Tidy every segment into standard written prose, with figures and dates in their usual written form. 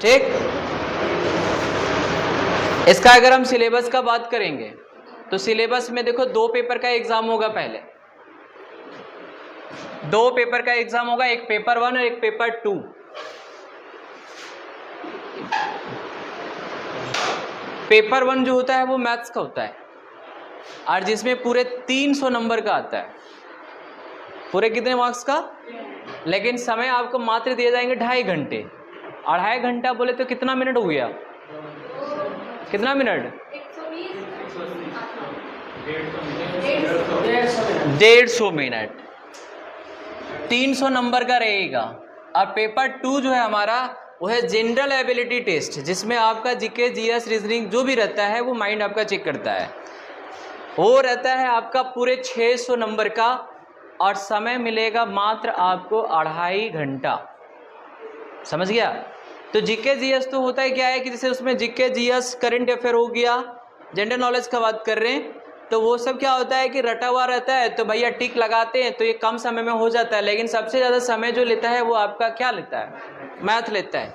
ठीक। इसका अगर हम सिलेबस का बात करेंगे तो सिलेबस में देखो 2 पेपर का एग्जाम होगा। पहले 2 पेपर का एग्जाम होगा, एक पेपर 1 और एक पेपर 2। पेपर 1 जो होता है वो मैथ्स का होता है और जिसमें पूरे 300 नंबर का आता है। पूरे कितने मार्क्स का? लेकिन समय आपको मात्र दिए जाएंगे 2.5 घंटे। 2.5 घंटा बोले तो कितना मिनट हो गया? कितना मिनट? 150 मिनट। 300 नंबर का रहेगा। और पेपर 2 जो है हमारा वो है जनरल एबिलिटी टेस्ट, जिसमें आपका जीके जीएस रीजनिंग जो भी रहता है वो माइंड आपका चेक करता है। वो रहता है आपका पूरे 600 नंबर का और समय मिलेगा मात्र आपको 2.5 घंटा। समझ गया? तो जीके जीएस तो होता है क्या है कि जैसे उसमें जीके जीएस करंट अफेयर हो गया, जनरल नॉलेज का बात कर रहे हैं तो वो सब क्या होता है कि रटा हुआ रहता है, तो भैया टिक लगाते हैं तो ये कम समय में हो जाता है। लेकिन सबसे ज़्यादा समय जो लेता है वो आपका क्या लेता है? मैथ लेता है।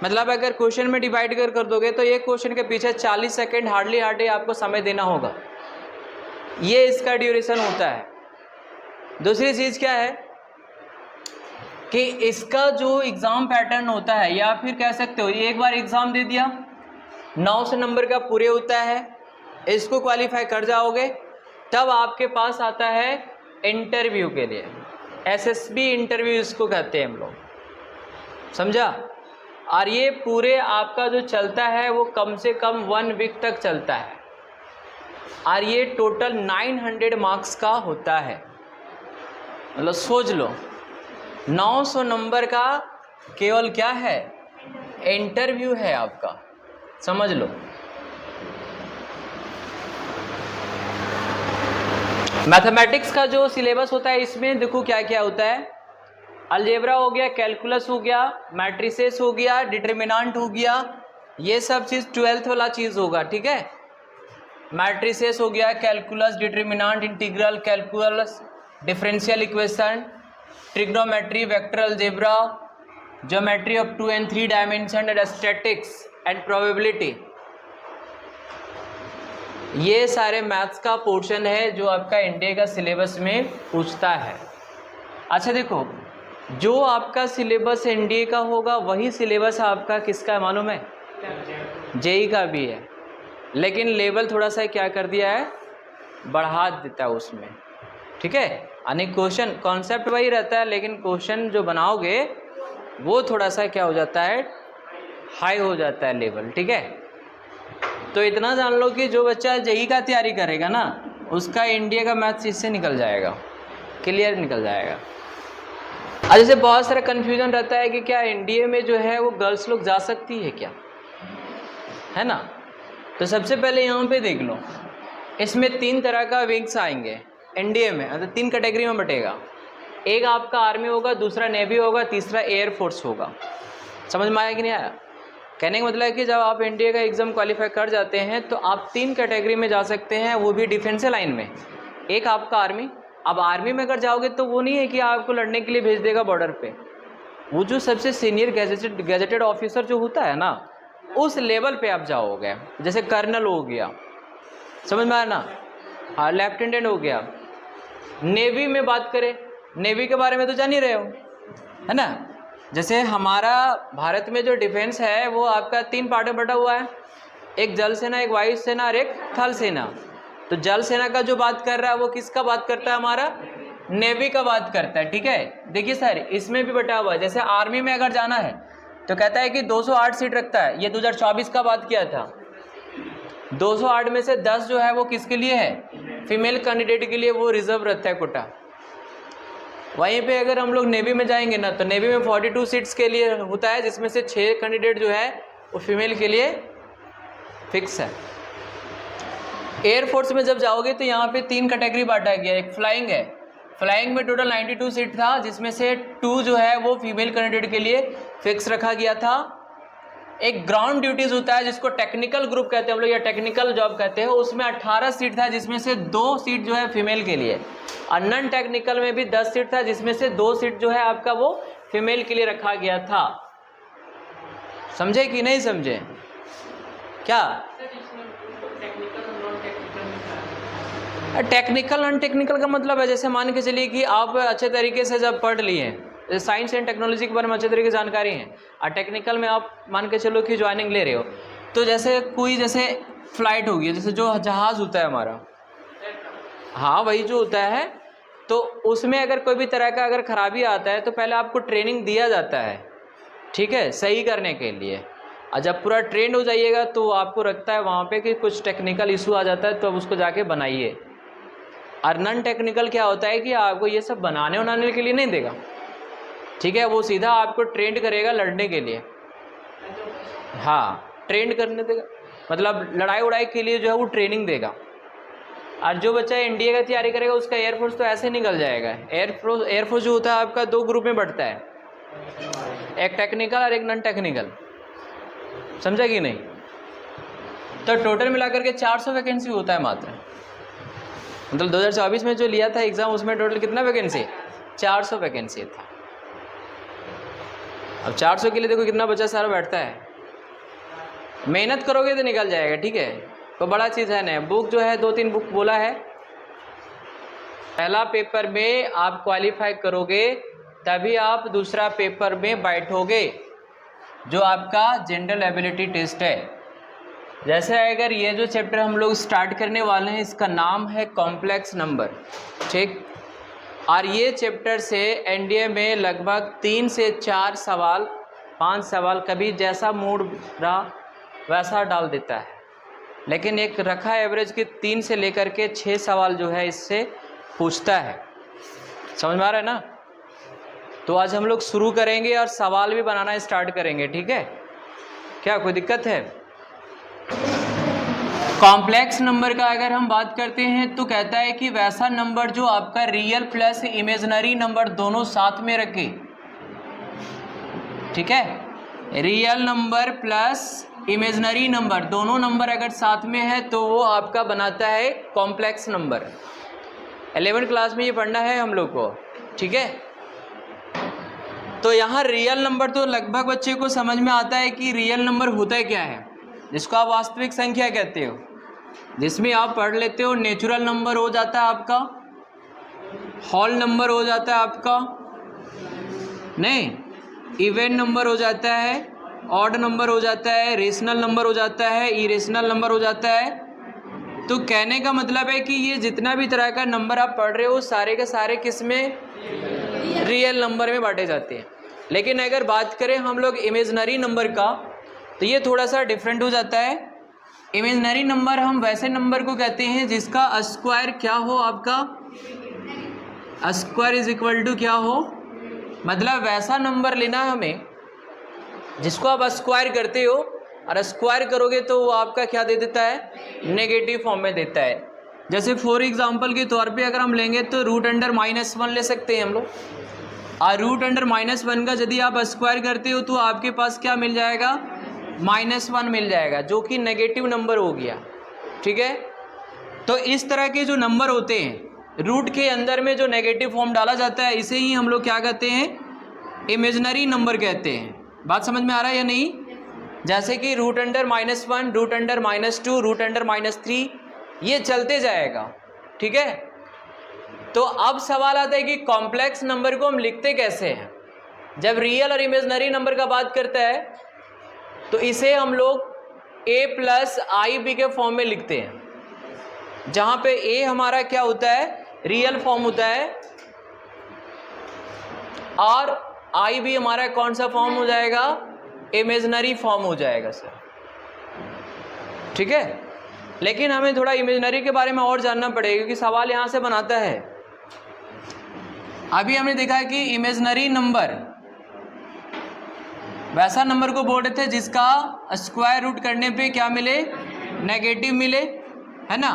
मतलब अगर क्वेश्चन में डिवाइड कर दोगे तो एक क्वेश्चन के पीछे 40 सेकेंड हार्डली आपको समय देना होगा। ये इसका ड्यूरेशन होता है। दूसरी चीज़ क्या है कि इसका जो एग्ज़ाम पैटर्न होता है, या फिर कह सकते हो ये एक बार एग्ज़ाम दे दिया 900 नंबर का पूरे होता है, इसको क्वालिफाई कर जाओगे तब आपके पास आता है इंटरव्यू के लिए। एसएसबी इंटरव्यू इसको कहते हैं हम लोग, समझा? और ये पूरे आपका जो चलता है वो कम से कम 1 वीक तक चलता है और ये टोटल 900 मार्क्स का होता है। मतलब सोच लो 900 नंबर का केवल क्या है? इंटरव्यू है आपका, समझ लो। मैथमेटिक्स का जो सिलेबस होता है इसमें देखो क्या क्या होता है। अलजेब्रा हो गया, कैलकुलस हो गया, मैट्रिसेस हो गया, डिटरमिनेंट हो गया, ये सब चीज़ 12th वाला चीज़ होगा। ठीक है, मैट्रिसेस हो गया, calculus, determinant, integral calculus, differential equation, trigonometry, vector algebra, geometry of 2 and 3 dimension and statics and probability, ये सारे मैथ्स का पोर्शन है जो आपका इंडिया का सिलेबस में पूछता है। अच्छा देखो, जो आपका सिलेबस एनडीए का होगा वही सिलेबस आपका किसका है मालूम है? जेई का भी है, लेकिन लेवल थोड़ा सा क्या कर दिया है? बढ़ा देता है उसमें। ठीक है, यानी क्वेश्चन कॉन्सेप्ट वही रहता है लेकिन क्वेश्चन जो बनाओगे वो थोड़ा सा क्या हो जाता है? हाई हो जाता है लेवल। ठीक है, तो इतना जान लो कि जो बच्चा जेई का तैयारी करेगा ना उसका इंडिया का मैथ्स इससे निकल जाएगा, क्लियर निकल जाएगा। और जैसे बहुत सारा कन्फ्यूजन रहता है कि क्या एनडीए में जो है वो गर्ल्स लोग जा सकती है क्या, है ना? तो सबसे पहले यहाँ पे देख लो, इसमें 3 तरह का विंग्स आएंगे एनडीए में, मतलब 3 कैटेगरी में बटेगा। एक आपका आर्मी होगा, दूसरा नेवी होगा, तीसरा एयरफोर्स होगा। समझ में आया कि नहीं आया? कहने का मतलब है कि जब आप एनडीए का एग्ज़ाम क्वालिफाई कर जाते हैं तो आप 3 कैटेगरी में जा सकते हैं, वो भी डिफेंस लाइन में। एक आपका आर्मी, अब आर्मी में अगर जाओगे तो वो नहीं है कि आपको लड़ने के लिए भेज देगा बॉर्डर पे, वो जो सबसे सीनियर गैजेटेड ऑफिसर जो होता है ना उस लेवल पे आप जाओगे। जैसे कर्नल हो गया, समझ में आया ना? हाँ, लेफ्टिनेंट हो गया। नेवी में बात करें, नेवी के बारे में तो जान ही रहे हो, है ना? जैसे हमारा भारत में जो डिफेंस है वो आपका 3 पार्ट में बटा हुआ है, एक जल सेना, एक वायु सेना और एक थल सेना। तो जल सेना का जो बात कर रहा है वो किसका बात करता है? हमारा नेवी का बात करता है। ठीक है, देखिए सर इसमें भी बटा हुआ है। जैसे आर्मी में अगर जाना है तो कहता है कि 208 सीट रखता है, ये 2024 का बात किया था। 208 में से 10 जो है वो किसके लिए है? फीमेल कैंडिडेट के लिए, वो रिजर्व रहता है कोटा। वहीं पे अगर हम लोग नेवी में जाएंगे ना तो नेवी में 42 सीट्स के लिए होता है, जिसमें से 6 कैंडिडेट जो है वो फीमेल के लिए फिक्स है। एयरफोर्स में जब जाओगे तो यहाँ पे 3 कैटेगरी बांटा गया। एक फ्लाइंग है, फ्लाइंग में टोटल 92 सीट था, जिसमें से 2 जो है वो फीमेल कैंडिडेट के लिए फिक्स रखा गया था। एक ग्राउंड ड्यूटीज़ होता है जिसको टेक्निकल ग्रुप कहते हैं हम लोग या टेक्निकल जॉब कहते हैं, उसमें 18 सीट था जिसमें से 2 सीट जो है फीमेल के लिए, और नॉन टेक्निकल में भी 10 सीट था जिसमें से 2 सीट जो है आपका वो फीमेल के लिए रखा गया था। समझे कि नहीं समझे? क्या टेक्निकल नॉन टेक्निकल का मतलब है, जैसे मान के चलिए कि आप अच्छे तरीके से जब पढ़ लिए हैं, साइंस एंड टेक्नोलॉजी के बारे में अच्छे तरीके से जानकारी है, और टेक्निकल में आप मान के चलो कि ज्वाइनिंग ले रहे हो, तो जैसे कोई जैसे फ्लाइट होगी, जैसे जो जहाज़ होता है हमारा, हाँ वही जो होता है, तो उसमें अगर कोई भी तरह का अगर खराबी आता है तो पहले आपको ट्रेनिंग दिया जाता है, ठीक है, सही करने के लिए। और जब पूरा ट्रेंड हो जाइएगा तो आपको रखता है वहाँ पे कि कुछ टेक्निकल इशू आ जाता है तो अब उसको जाके बनाइए। और नॉन टेक्निकल क्या होता है कि आपको ये सब बनाने के लिए नहीं देगा, ठीक है, वो सीधा आपको ट्रेंड करेगा लड़ने के लिए। हाँ, ट्रेंड करने देगा, मतलब लड़ाई उड़ाई के लिए जो है वो ट्रेनिंग देगा। और जो बच्चा एनडीए का तैयारी करेगा उसका एयरफोर्स तो ऐसे निकल जाएगा। एयरफोर्स जो होता है आपका 2 ग्रुप में बढ़ता है, एक टेक्निकल और एक नॉन टेक्निकल, समझा कि नहीं? तो टोटल मिलाकर के 400 वैकेंसी होता है मात्र, मतलब 2024 में जो लिया था एग्ज़ाम उसमें टोटल कितना वैकेंसी? 400 वैकेंसी था। अब 400 के लिए देखो कितना बच्चा सारा बैठता है, मेहनत करोगे तो निकल जाएगा, ठीक है। तो बड़ा चीज़ है ना, बुक जो है 2-3 बुक बोला है, पहला पेपर में आप क्वालिफाई करोगे तभी आप दूसरा पेपर में बैठोगे, जो आपका जनरल एबिलिटी टेस्ट है। जैसे अगर ये जो चैप्टर हम लोग स्टार्ट करने वाले हैं इसका नाम है कॉम्प्लेक्स नंबर, ठीक। और ये चैप्टर से एनडीए में लगभग 3 से 4 सवाल 5 सवाल कभी जैसा मूड रहा वैसा डाल देता है, लेकिन एक रखा एवरेज की 3 से लेकर के 6 सवाल जो है इससे पूछता है। समझ में आ रहा है ना? तो आज हम लोग शुरू करेंगे और सवाल भी बनाना स्टार्ट करेंगे, ठीक है। क्या कोई दिक्कत है? कॉम्प्लेक्स नंबर का अगर हम बात करते हैं तो कहता है कि वैसा नंबर जो आपका रियल प्लस इमेजिनरी नंबर दोनों साथ में रखे, ठीक है। Real number plus imaginary number दोनों नंबर अगर साथ में है तो वो आपका बनाता है कॉम्प्लेक्स नंबर। 11वीं क्लास में ये पढ़ना है हम लोग को, ठीक है। तो यहाँ रियल नंबर तो लगभग बच्चे को समझ में आता है कि रियल नंबर होता है क्या है, जिसको आप वास्तविक संख्या कहते हो, जिसमें आप पढ़ लेते हो नेचुरल नंबर हो जाता है आपका, होल नंबर हो जाता है आपका, नहीं इवन नंबर हो जाता है, ऑड नंबर हो जाता है, रेशनल नंबर हो जाता है, इरेशनल नंबर हो जाता है। तो कहने का मतलब है कि ये जितना भी तरह का नंबर आप पढ़ रहे हो सारे के सारे किस में? रियल नंबर में बांटे जाते हैं। लेकिन अगर बात करें हम लोग इमेजिनरी नंबर का तो ये थोड़ा सा डिफरेंट हो जाता है। इमेजिनरी नंबर हम वैसे नंबर को कहते हैं जिसका स्क्वायर क्या हो, आपका स्क्वायर इज इक्वल टू क्या हो, मतलब वैसा नंबर लेना हमें जिसको आप स्क्वायर करते हो, और स्क्वायर करोगे तो वो आपका क्या दे देता है? नेगेटिव फॉर्म में देता है। जैसे फॉर एग्जांपल के तौर पे अगर हम लेंगे तो √(-1) ले सकते हैं हम लोग, और √(-1) का यदि आप स्क्वायर करते हो तो आपके पास क्या मिल जाएगा? -1 मिल जाएगा, जो कि नेगेटिव नंबर हो गया, ठीक है। तो इस तरह के जो नंबर होते हैं रूट के अंदर में जो नेगेटिव फॉर्म डाला जाता है इसे ही हम लोग क्या कहते हैं? इमेजिनरी नंबर कहते हैं। बात समझ में आ रहा है या नहीं? जैसे कि √(-1), √(-2), √(-3) ये चलते जाएगा, ठीक है। तो अब सवाल आता है कि कॉम्प्लेक्स नंबर को हम लिखते कैसे हैं? जब रियल और इमेजिनरी नंबर का बात करता है तो इसे हम लोग a+ib के फॉर्म में लिखते हैं, जहां पे a हमारा क्या होता है? रियल फॉर्म होता है, और ib हमारा कौन सा फॉर्म हो जाएगा? इमेजिनरी फॉर्म हो जाएगा सर, ठीक है। लेकिन हमें थोड़ा इमेजिनरी के बारे में और जानना पड़ेगा क्योंकि सवाल यहां से बनाता है। अभी हमने देखा है कि इमेजिनरी नंबर वैसा नंबर को बोल रहे थे जिसका स्क्वायर रूट करने पे क्या मिले? नेगेटिव मिले, है ना।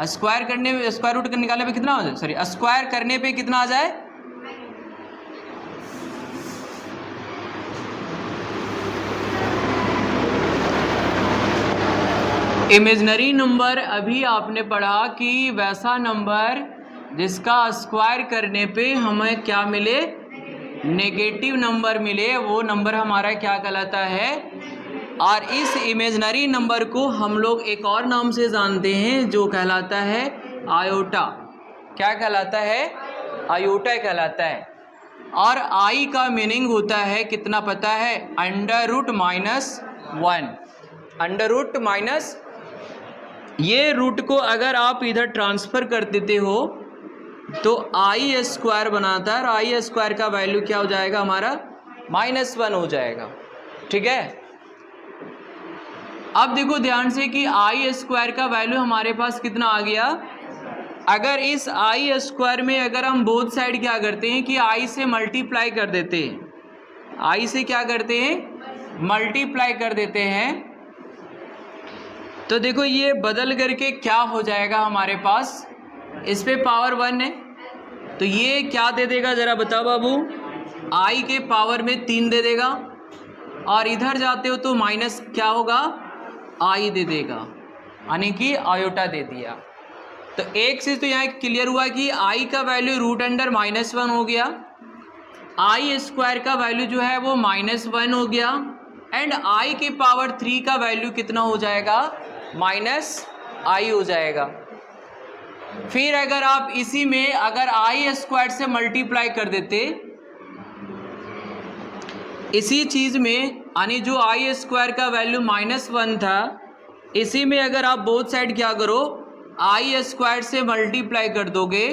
स्क्वायर रूट निकालने पे कितना हो जाए? सॉरी, स्क्वायर करने पे कितना आ जाए? इमेजिनरी नंबर अभी आपने पढ़ा कि वैसा नंबर जिसका स्क्वायर करने पे हमें क्या मिले? नेगेटिव नंबर मिले, वो नंबर हमारा क्या कहलाता है? और इस इमेजनरी नंबर को हम लोग एक और नाम से जानते हैं जो कहलाता है आयोटा। क्या कहलाता है? आयोटा कहलाता है। और आई का मीनिंग होता है कितना पता है? √-1। अंडर माइनस, ये रूट को अगर आप इधर ट्रांसफ़र कर देते हो तो आई स्क्वायर बनाता है और आई स्क्वायर का वैल्यू क्या हो जाएगा हमारा? -1 हो जाएगा। ठीक है, अब देखो ध्यान से कि आई स्क्वायर का वैल्यू हमारे पास कितना आ गया। अगर इस आई स्क्वायर में अगर हम बोथ साइड क्या करते हैं कि आई से मल्टीप्लाई कर देते हैं, आई से क्या करते हैं? मल्टीप्लाई कर देते हैं, तो देखो ये बदल करके क्या हो जाएगा हमारे पास? इस पे पावर 1 है तो ये क्या दे देगा ज़रा बताओ बाबू? आई के पावर में 3 दे देगा, और इधर जाते हो तो माइनस क्या होगा? आई दे देगा, यानी कि आयोटा दे दिया। तो एक चीज़ तो यहाँ क्लियर हुआ कि आई का वैल्यू √(-1) हो गया, आई स्क्वायर का वैल्यू जो है वो -1 हो गया, एंड आई के पावर 3 का वैल्यू कितना हो जाएगा? -i हो जाएगा। फिर अगर आप इसी में अगर आई स्क्वायर से मल्टीप्लाई कर देते इसी चीज़ में, यानी जो आई स्क्वायर का वैल्यू -1 था, इसी में अगर आप बोथ साइड क्या करो? आई स्क्वायर से मल्टीप्लाई कर दोगे।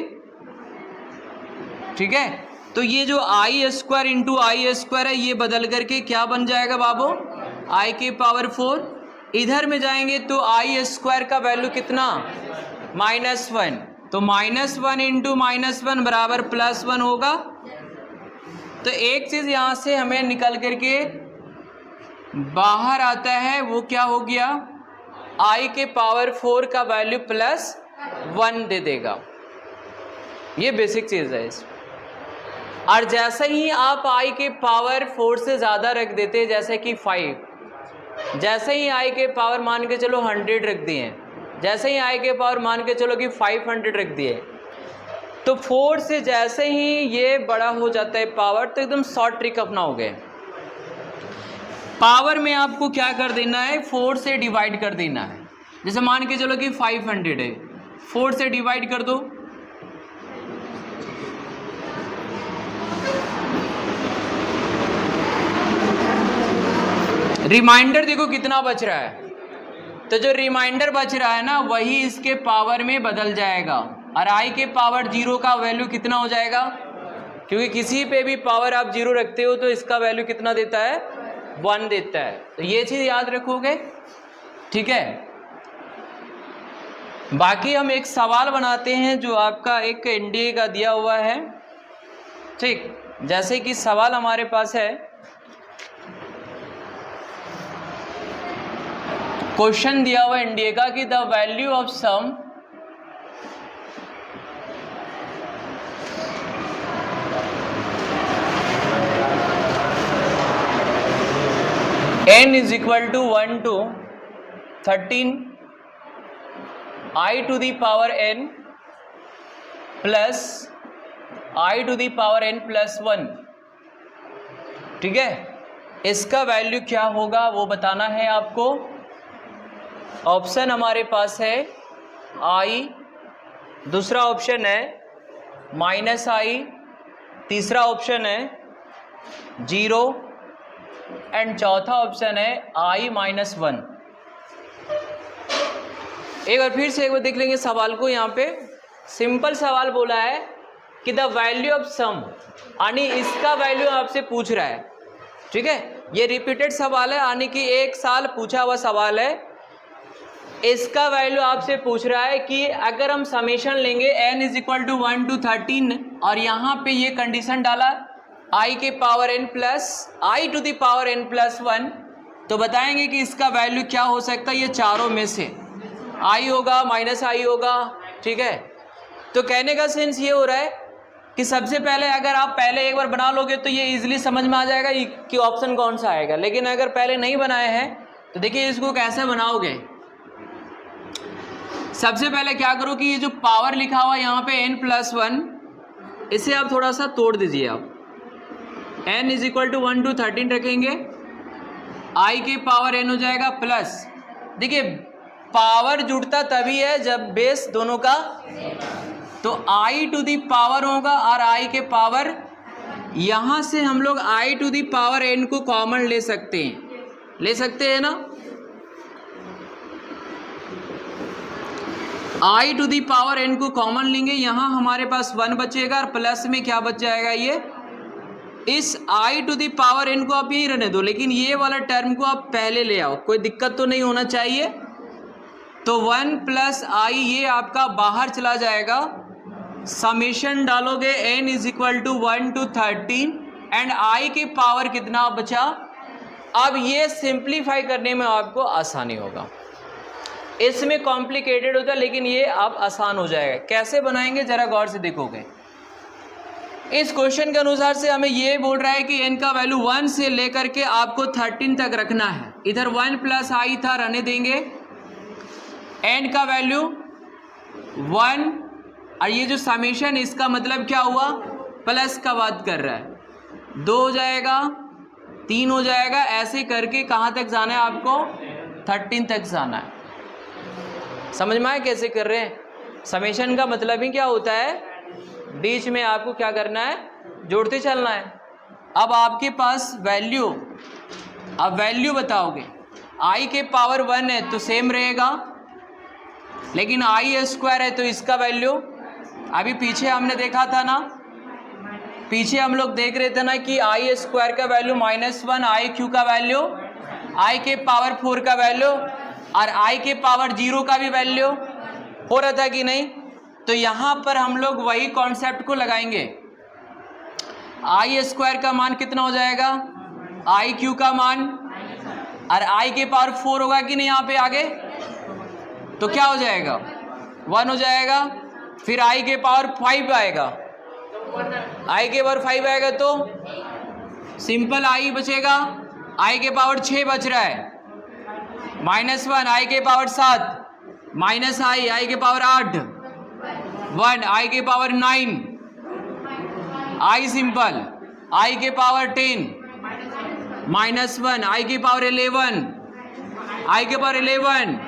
ठीक है, तो ये जो आई स्क्वायर इंटू आई स्क्वायर है ये बदल करके क्या बन जाएगा बाबू? आई के पावर 4। इधर में जाएंगे तो आई स्क्वायर का वैल्यू कितना? -1, तो -1 इंटू -1 बराबर +1 होगा। तो एक चीज़ यहाँ से हमें निकल करके बाहर आता है, वो क्या हो गया? आई के पावर 4 का वैल्यू +1 दे देगा। ये बेसिक चीज़ है इसमें। और जैसे ही आप आई के पावर 4 से ज़्यादा रख देते, जैसे कि 5, जैसे ही आई के पावर मान के चलो 100 रख दिए, जैसे ही आई के पावर मान के चलो कि 500 रख दिए, तो 4 से जैसे ही ये बड़ा हो जाता है पावर, तो एकदम शॉर्ट ट्रिक अपनाओगे। पावर में आपको क्या कर देना है? 4 से डिवाइड कर देना है। जैसे मान के चलो कि 500 है, 4 से डिवाइड कर दो, रिमाइंडर देखो कितना बच रहा है। तो जो रिमाइंडर बच रहा है ना वही इसके पावर में बदल जाएगा, और आई के पावर 0 का वैल्यू कितना हो जाएगा? क्योंकि किसी पे भी पावर आप 0 रखते हो तो इसका वैल्यू कितना देता है? 1 देता है। तो ये चीज़ याद रखोगे। ठीक है, बाकी हम एक सवाल बनाते हैं जो आपका एक एनडीए का दिया हुआ है। ठीक, जैसे कि सवाल हमारे पास है, क्वेश्चन दिया हुआ एनडीए का कि the value of sum n is equal to 1 to 13 i to the power n plus i to the power n plus 1। ठीक है, इसका वैल्यू क्या होगा वो बताना है आपको। ऑप्शन हमारे पास है आई, दूसरा ऑप्शन है -i, तीसरा ऑप्शन है 0, एंड चौथा ऑप्शन है i-1। एक बार फिर से एक बार देख लेंगे सवाल को। यहाँ पे सिंपल सवाल बोला है कि द वैल्यू ऑफ सम, यानी इसका वैल्यू आपसे पूछ रहा है। ठीक है, ये रिपीटेड सवाल है, यानी कि एक साल पूछा हुआ सवाल है। इसका वैल्यू आपसे पूछ रहा है कि अगर हम समेशन लेंगे n is equal to 1 to 13, और यहाँ पे ये कंडीशन डाला i के power n plus i to the power n plus 1, तो बताएंगे कि इसका वैल्यू क्या हो सकता है। ये चारों में से i होगा, -i होगा। ठीक है, तो कहने का सेंस ये हो रहा है कि सबसे पहले अगर आप पहले एक बार बना लोगे तो ये इजीली समझ में आ जाएगा कि ऑप्शन कौन सा आएगा। लेकिन अगर पहले नहीं बनाए हैं तो देखिए इसको कैसे बनाओगे। सबसे पहले क्या करो कि ये जो पावर लिखा हुआ है यहाँ पे n+1, इसे आप थोड़ा सा तोड़ दीजिए। आप n is equal to 1 to 13 रखेंगे, आई के पावर n हो जाएगा प्लस, देखिए पावर जुड़ता तभी है जब बेस दोनों का, तो आई टू दी पावर होगा और आई के पावर, यहां से हम लोग आई टू दी पावर n को कॉमन ले सकते हैं ना, आई टू दी पावर n को कॉमन लेंगे, यहां हमारे पास 1 बचेगा और प्लस में क्या बच जाएगा, ये इस आई टू दी पावर n को आप यही रहने दो, लेकिन ये वाला टर्म को आप पहले ले आओ, कोई दिक्कत तो नहीं होना चाहिए। तो 1 प्लस आई ये आपका बाहर चला जाएगा, समेशन डालोगे n is equal to 1 to 13 and i के पावर कितना बचा। अब ये सिंप्लीफाई करने में आपको आसानी होगा, इसमें कॉम्प्लिकेटेड होता है लेकिन ये अब आसान हो जाएगा। कैसे बनाएंगे जरा गौर से देखोगे। इस क्वेश्चन के अनुसार से हमें ये बोल रहा है कि n का वैल्यू 1 से लेकर के आपको 13 तक रखना है। इधर 1 प्लस आई था, रहने देंगे, n का वैल्यू 1 और ये जो समेशन इसका मतलब क्या हुआ, प्लस का बात कर रहा है, 2 हो जाएगा, 3 हो जाएगा, ऐसे करके कहाँ तक जाना है आपको, 13 तक जाना है। समझ में आया कैसे कर रहे हैं। समेशन का मतलब ही क्या होता है, बीच में आपको क्या करना है, जोड़ते चलना है। अब आपके पास वैल्यू, अब वैल्यू बताओगे, आई के पावर 1 है तो सेम रहेगा, लेकिन आई स्क्वायर है तो इसका वैल्यू, अभी पीछे हमने देखा था ना, पीछे हम लोग देख रहे थे ना कि आई स्क्वायर का वैल्यू -1, आई क्यू का वैल्यू, आई के पावर 4 का वैल्यू और आई के पावर 0 का भी वैल्यू हो रहा था कि नहीं। तो यहाँ पर हम लोग वही कॉन्सेप्ट को लगाएंगे। आई स्क्वायर का मान कितना हो जाएगा, आई क्यू का मान, और आई के पावर 4 होगा कि नहीं यहाँ पे आगे, तो क्या हो जाएगा, 1 हो जाएगा। फिर आई के पावर 5 आएगा, आई के पावर 5 आएगा तो सिंपल आई बचेगा, आई के पावर 6 बच रहा है, -1 आई के पावर 7, माइनस आई के पावर 8, 1 आई के पावर 9, आई सिंपल, आई के पावर 10, -1 आई के पावर 11, आई के पावर 11,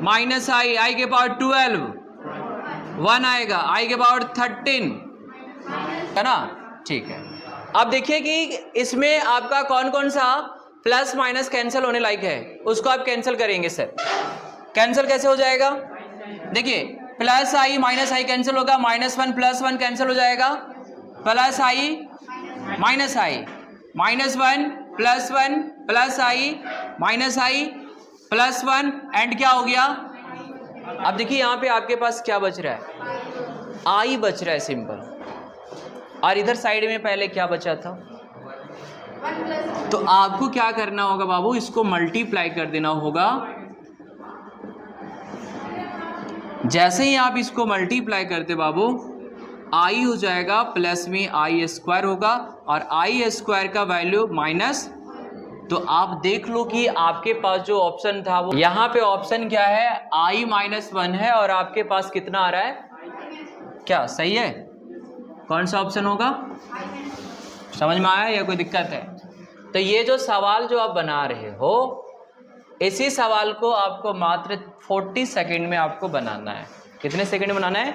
माइनस आई के पावर 12, 1 आएगा, आई के पावर 13, है ना। ठीक है, अब देखिए कि इसमें आपका कौन कौन सा प्लस माइनस कैंसिल होने लायक है, उसको आप कैंसिल करेंगे। सर कैंसिल कैसे हो जाएगा, देखिए plus I minus I cancel होगा, -1 प्लस 1 कैंसिल हो जाएगा, plus I -1 plus 1 plus I plus 1 and क्या हो गया। अब देखिए यहाँ पे आपके पास क्या बच रहा है, आई बच रहा है सिंपल, और इधर साइड में पहले क्या बचा था। तो आपको क्या करना होगा बाबू, इसको मल्टीप्लाई कर देना होगा। जैसे ही आप इसको मल्टीप्लाई करते बाबू, आई हो जाएगा प्लस में आई स्क्वायर होगा, और आई स्क्वायर का वैल्यू माइनस, तो आप देख लो कि आपके पास जो ऑप्शन था वो यहाँ पे ऑप्शन क्या है, आई -1 है, और आपके पास कितना आ रहा है, क्या सही है, कौन सा ऑप्शन होगा, समझ में आया या कोई दिक्कत है। तो ये जो सवाल जो आप बना रहे हो, इसी सवाल को आपको मात्र 40 सेकंड में आपको बनाना है। कितने सेकंड में बनाना है,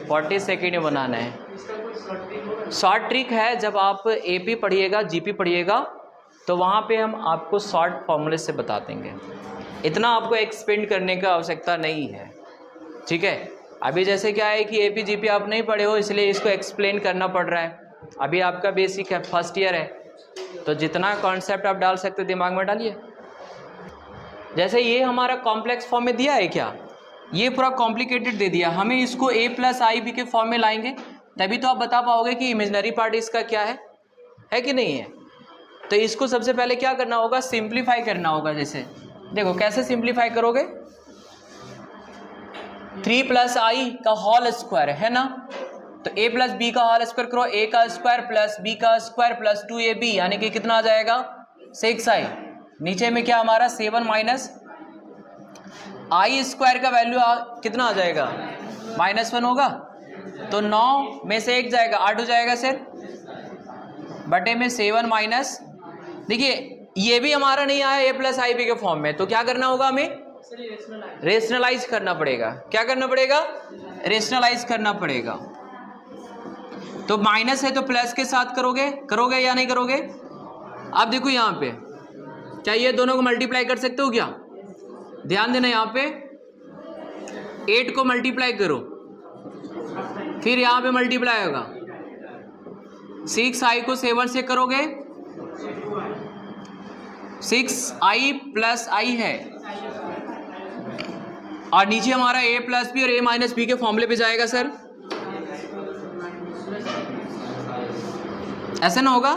40 सेकंड में बनाना है। शॉर्ट ट्रिक है, जब आप एपी पढ़िएगा, जीपी पढ़िएगा, तो वहाँ पे हम आपको शॉर्ट फॉर्मूले से बता देंगे, इतना आपको एक्सपेंड करने का आवश्यकता नहीं है। ठीक है, अभी जैसे क्या है कि एपी जीपी आप नहीं पढ़े हो, इसलिए इसको एक्सप्लेन करना पड़ रहा है। अभी आपका बेसिक है, फर्स्ट ईयर है, तो जितना कॉन्सेप्ट आप डाल सकते दिमाग में डालिए। जैसे ये हमारा कॉम्प्लेक्स फॉर्म में दिया है क्या, ये पूरा कॉम्प्लिकेटेड दे दिया, हमें इसको a + IB के फॉर्म में लाएंगे, तभी तो आप बता पाओगे कि इमेजिनरी पार्ट इसका क्या है कि नहीं है। तो इसको सबसे पहले क्या करना होगा, सिंप्लीफाई करना होगा। जैसे देखो कैसे सिंप्लीफाई करोगे, 3 + I का होल स्क्वायर है ना, तो a + b का होल स्क्वायर करो, a का स्क्वायर प्लस b का स्क्वायर प्लस 2ab, यानी कि कितना आ जाएगा 6i। नीचे में क्या हमारा 7 माइनस आई स्क्वायर का वैल्यू कितना आ जाएगा, -1 होगा, तो 9 में से 1 जाएगा, 8 हो जाएगा सर, बटे में 7 माइनस, देखिए ये भी हमारा नहीं आया ए प्लस आई बी के फॉर्म में, तो क्या करना होगा हमें? रेशनलाइज करना पड़ेगा। क्या करना पड़ेगा? रेशनलाइज करना पड़ेगा। तो माइनस है तो प्लस के साथ करोगे या नहीं करोगे? अब देखो यहाँ पे क्या ये दोनों को मल्टीप्लाई कर सकते हो क्या? ध्यान देना, यहाँ पे 8 को मल्टीप्लाई करो, फिर यहाँ पे मल्टीप्लाई होगा। 6i को 7 से करोगे, 6i प्लस आई है, और नीचे हमारा a प्लस बी और a माइनस बी के फॉर्मूले पे जाएगा सर। ऐसा ना होगा?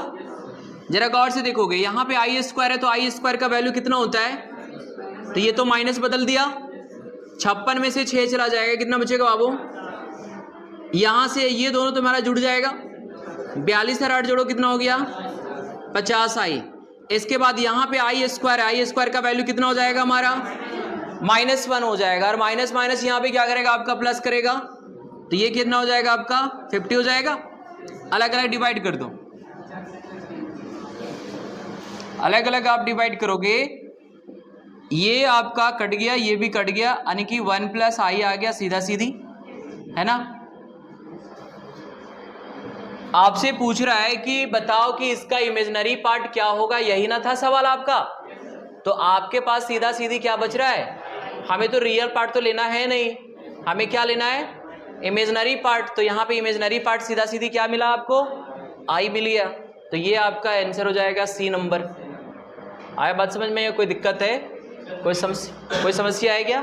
जरा गौर से देखोगे, यहाँ पे आई स्क्वायर है तो आई स्क्वायर का वैल्यू कितना होता है? तो ये तो माइनस बदल दिया, 56 में से 6 चला जाएगा, कितना बचेगा बाबू? यहाँ से ये दोनों तुम्हारा जुड़ जाएगा, 42 और 8 जोड़ो कितना हो गया? 50i। इसके बाद यहाँ पे आई स्क्वायर का वैल्यू कितना हो जाएगा हमारा? -1 हो जाएगा, और माइनस माइनस यहाँ पे क्या करेगा आपका? प्लस करेगा, तो ये कितना हो जाएगा आपका? 50 हो जाएगा। अलग अलग डिवाइड कर दो, अलग अलग आप डिवाइड करोगे, ये आपका कट गया, ये भी कट गया, यानी कि 1 प्लस आई आ गया सीधा सीधी, है ना। आपसे पूछ रहा है कि बताओ कि इसका इमेजिनरी पार्ट क्या होगा, यही ना था सवाल आपका। तो आपके पास सीधा सीधी क्या बच रहा है? हमें तो रियल पार्ट तो लेना है नहीं, हमें क्या लेना है? Imaginary part. तो यहाँ पे इमेजिनरी पार्ट सीधा सीधी क्या मिला आपको? आई मिल गया। तो ये आपका आंसर हो जाएगा सी नंबर। आया बात समझ में? कोई दिक्कत है? कोई समस्या है क्या?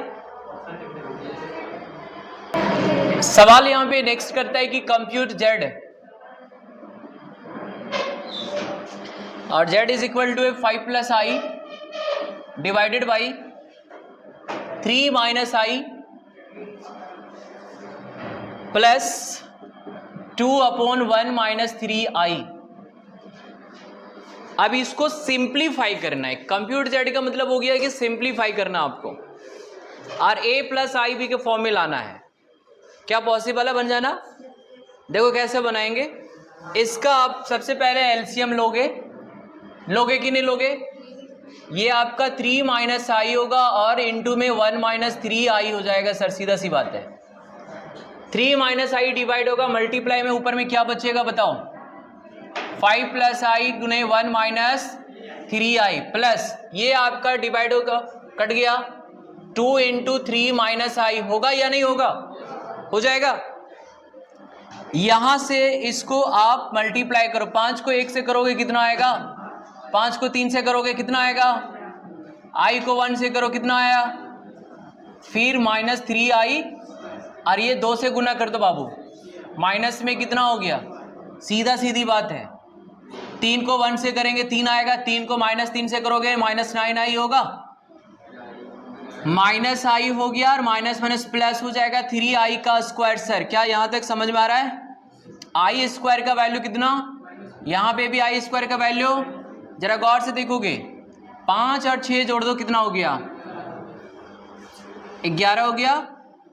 सवाल यहाँ पे नेक्स्ट करता है कि कंप्यूट z, और z is equal to 5 plus i divided by 3 minus i plus 2/1 minus 3i। अब इसको सिंप्लीफाई करना है। कंप्यूट z का मतलब हो गया कि सिंप्लीफाई करना आपको, और a प्लस आई बी के फॉर्म में लाना है। क्या पॉसिबल है बन जाना? देखो कैसे बनाएंगे इसका। आप सबसे पहले एलसीएम लोगे कि नहीं लोगे? ये आपका 3 माइनस आई होगा और इंटू में 1 माइनस 3i हो जाएगा सर, सीधा सी बात है। 3 माइनस आई डिवाइड होगा, मल्टीप्लाई में ऊपर में क्या बचेगा बताओ? 5 प्लस आई गुने 1 माइनस 3i प्लस ये आपका डिवाइड होगा, कट गया, 2 इंटू 3 माइनस आई होगा या नहीं होगा? हो जाएगा। यहां से इसको आप मल्टीप्लाई करो, 5 को 1 से करोगे कितना आएगा? 5 को 3 से करोगे कितना आएगा? i को 1 से करो कितना आया? फिर माइनस 3i, और ये 2 से गुना कर दो बाबू, माइनस में कितना हो गया? सीधा सीधी बात है। 3 को 1 से करेंगे 3 आएगा, 3 को माइनस 3 से करोगे माइनस 9i होगा, माइनस आई हो गया, और माइनस माइनस प्लस हो जाएगा 3i का स्क्वायर। सर क्या यहां तक समझ में आ रहा है? आई स्क्वायर का वैल्यू कितना? यहां पे भी आई स्क्वायर का वैल्यू जरा गौर से देखोगे, 5 और 6 जोड़ दो कितना हो गया? 11 हो गया,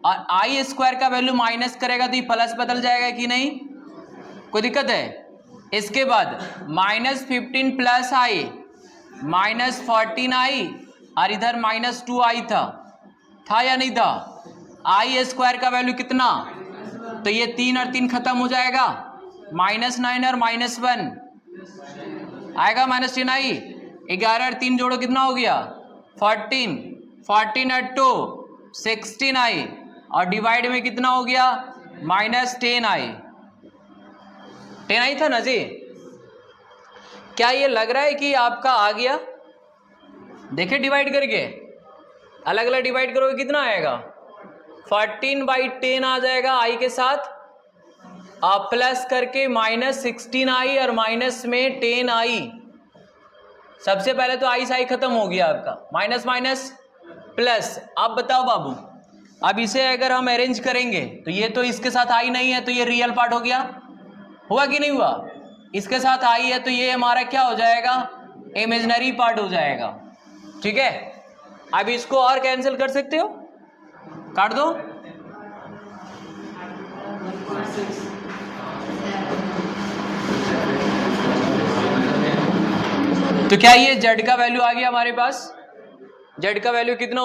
और आई स्क्वायर का वैल्यू माइनस करेगा तो ये प्लस बदल जाएगा कि नहीं? कोई दिक्कत है? इसके बाद -15 प्लस आई माइनस 14i, और इधर -2i था या नहीं था? आई स्क्वायर का वैल्यू कितना? तो ये 3 और 3 खत्म हो जाएगा, -9 और -1 आएगा -10i। 11 और 3 जोड़ो कितना हो गया? 14 और 2 16i, और डिवाइड में कितना हो गया? -10i। 10i था ना जी? क्या ये लग रहा है कि आपका आ गया? देखिए डिवाइड करके, अलग अलग डिवाइड करोगे कितना आएगा? 14/10 आ जाएगा आई के साथ, आप प्लस करके -16i और माइनस में 10i। सबसे पहले तो आई से आई खत्म हो गया आपका, माइनस माइनस प्लस। अब बताओ बाबू, अब इसे अगर हम अरेंज करेंगे तो ये तो इसके साथ आई नहीं है, तो ये रियल पार्ट हो गया, हुआ कि नहीं हुआ? इसके साथ आई है तो ये हमारा क्या हो जाएगा? इमेजिनरी पार्ट हो जाएगा। ठीक है, अब इसको और कैंसिल कर सकते हो, काट दो। तो क्या ये जेड का वैल्यू आ गया हमारे पास? जेड का वैल्यू कितना